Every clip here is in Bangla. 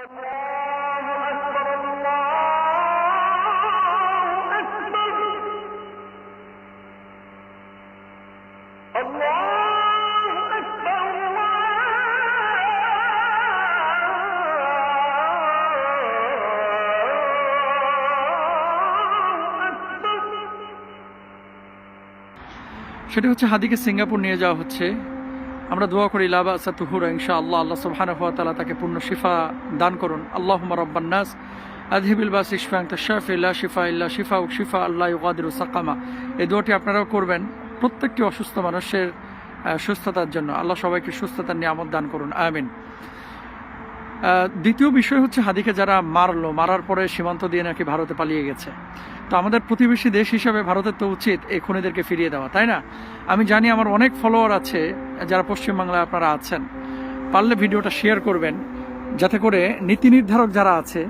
সেটা হচ্ছে হাদিকে সিঙ্গাপুর নিয়ে যাওয়া হচ্ছে। আমরা দোয়া করি লা বা'সা তুহুরা, ইনশাআল্লাহ আল্লাহ সুবহানাহু ওয়া তাআলা তাকে পূর্ণ শিফা দান করুন। আল্লাহুম্মা রাব্বান নাস আযহিবিল বা'স ইশফা আনতা শাফি লা শিফা ইল্লা শিফাউক শিফা আল্লা ইউগাদিরু সাকামা। এই দোয়াটি আপনারাও করবেন প্রত্যেকটি অসুস্থ মানুষের সুস্থতার জন্য। আল্লাহ সবাইকে সুস্থতার নিয়ামত দান করুন, আমিন। দ্বিতীয় বিষয় হচ্ছে হাদিকে যারা মারার পরে সীমান্ত দিয়ে নাকি ভারতে পালিয়ে গেছে। তো আমাদের প্রতিবেশী দেশ হিসাবে ভারতের তো উচিত এই খুনিদেরকে ফিরিয়ে দেওয়া, তাই না? আমি জানি আমার অনেক ফলোয়ার আছে যারা পশ্চিমবাংলায় আপনারা আছেন, পারলে ভিডিওটা শেয়ার করবেন যাতে করে নীতি নির্ধারক যারা আছে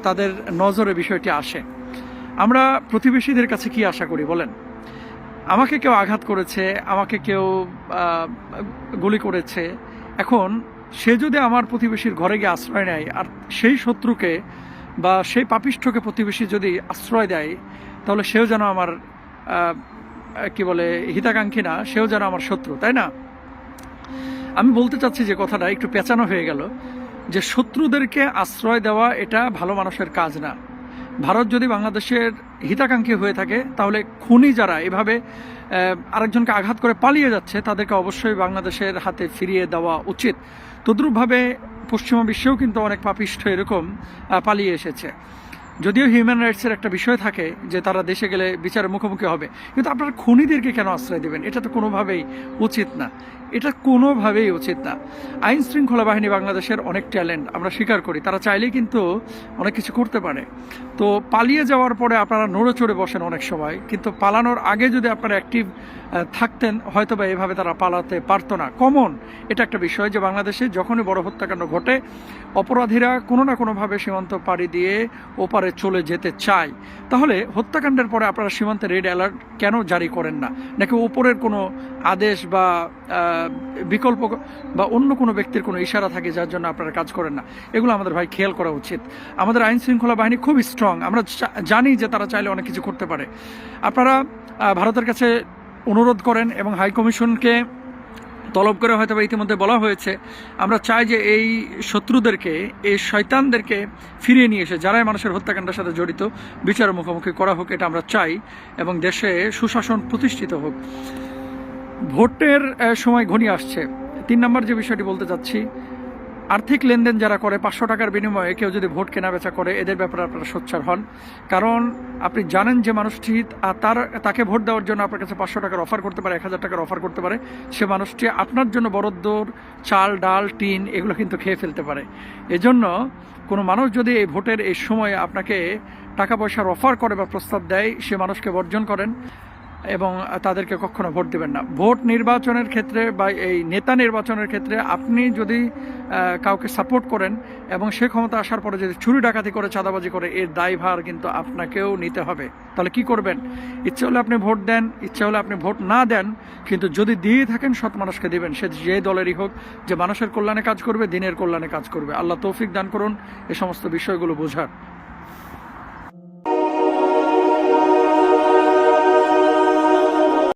তাদের নজরে বিষয়টি আসে। আমরা প্রতিবেশীদের কাছে কি আশা করি বলেন? আমাকে কেউ আঘাত করেছে, আমাকে কেউ গুলি করেছে, এখন সে যদি আমার প্রতিবেশীর ঘরে গিয়ে আশ্রয় নেয় আর সেই শত্রুকে বা সেই পাপিষ্ঠকে প্রতিবেশী যদি আশ্রয় দেয়, তাহলে সেও যেন আমার কি বলে হিতাকাঙ্ক্ষী না, সেও যেন আমার শত্রু, তাই না? আমি বলতে চাচ্ছি যে কথাটা একটু পেঁচানো হয়ে গেল, যে শত্রুদেরকে আশ্রয় দেওয়া এটা ভালো মানুষের কাজ না। ভারত যদি বাংলাদেশের হিতাকাঙ্ক্ষী হয়ে থাকে তাহলে খুনি যারা এভাবে আরেকজনকে আঘাত করে পালিয়ে যাচ্ছে তাদেরকে অবশ্যই বাংলাদেশের হাতে ফিরিয়ে দেওয়া উচিত। তদ্রূপভাবে পশ্চিমা বিশ্বেও কিন্তু অনেক পাপিষ্ঠ এরকম পালিয়ে এসেছে। যদিও হিউম্যান রাইটসের একটা বিষয় থাকে যে তারা দেশে গেলে বিচারের মুখোমুখি হবে, কিন্তু আপনারা খুনিদেরকে কেন আশ্রয় দেবেন? এটা তো কোনোভাবেই উচিত না, এটা কোনোভাবেই উচিত না। আইন শৃঙ্খলা বাহিনী বাংলাদেশের অনেক ট্যালেন্ট, আমরা স্বীকার করি, তারা চাইলেই কিন্তু অনেক কিছু করতে পারে। তো পালিয়ে যাওয়ার পরে আপনারা নড়ে চড়ে বসেন অনেক সময়, কিন্তু পালানোর আগে যদি আপনারা অ্যাক্টিভ থাকতেন হয়তো বা এভাবে তারা পালাতে পারতো না। কমন এটা একটা বিষয় যে বাংলাদেশে যখনই বড় হত্যাকাণ্ড ঘটে অপরাধীরা কোনো না কোনোভাবে সীমান্ত পাড়ি দিয়ে ওপারে চলে যেতে চায়। তাহলে হত্যাকাণ্ডের পরে আপনারা সীমান্তে রেড অ্যালার্ট কেন জারি করেন না? নাকি ওপরের কোনো আদেশ বা বিকল্প বা অন্য কোনো ব্যক্তির কোনো ইশারা থাকে যার জন্য আপনারা কাজ করেন না? এগুলো আমাদের ভাই খেয়াল করা উচিত। আমাদের আইন শৃঙ্খলা বাহিনী খুব স্ট্রং, আমরা জানি যে তারা চাইলে অনেক কিছু করতে পারে। আপনারা ভারতের কাছে অনুরোধ করেন এবং হাই কমিশনকে তলব করে হয়তো ইতিমধ্যে বলা হয়েছে, আমরা চাই যে এই শত্রুদেরকে, এই শয়তানদেরকে ফিরিয়ে নিয়ে এসে যারাই মানুষের হত্যাকাণ্ডের সাথে জড়িত বিচারের মুখোমুখি করা হোক, এটা আমরা চাই, এবং দেশে সুশাসন প্রতিষ্ঠিত হোক। ভোটের সময় ঘনিয়ে আসছে। 3 নম্বর যে বিষয়টি বলতে চাচ্ছি, আর্থিক লেনদেন যারা করে 500 টাকার বিনিময়ে কেউ যদি ভোট কেনাবেচা করে, এদের ব্যাপারে আপনারা সোচ্চার হন। কারণ আপনি জানেন যে মানুষটি তাকে ভোট দেওয়ার জন্য আপনার কাছে 500 টাকার অফার করতে পারে, 1000 টাকার অফার করতে পারে। সে মানুষটি আপনার জন্য বরাদ্দর চাল, ডাল, টিন এগুলো কিন্তু খেয়ে ফেলতে পারে। এজন্য কোনো মানুষ যদি এই ভোটের এই সময়ে আপনাকে টাকা পয়সার অফার করে বা প্রস্তাব দেয়, সে মানুষকে বর্জন করেন এবং তাদেরকে কখনো ভোট দেবেন না। ভোট নির্বাচনের ক্ষেত্রে বা এই নেতা নির্বাচনের ক্ষেত্রে আপনি যদি কাউকে সাপোর্ট করেন এবং সে ক্ষমতা আসার পরে যদি চুরি ডাকাতি করে, চাঁদাবাজি করে, এর দায়ভার কিন্তু আপনাকেও নিতে হবে। তাহলে কি করবেন? ইচ্ছে হলে আপনি ভোট দেন, ইচ্ছে হলে আপনি ভোট না দেন, কিন্তু যদি দিয়ে থাকেন সৎ মানুষকে দিবেন, সে যে দলেরই হোক, যে মানুষের কল্যাণে কাজ করবে, দিনের কল্যাণে কাজ করবে। আল্লাহ তৌফিক দান করুন এই সমস্ত বিষয়গুলো বোঝার।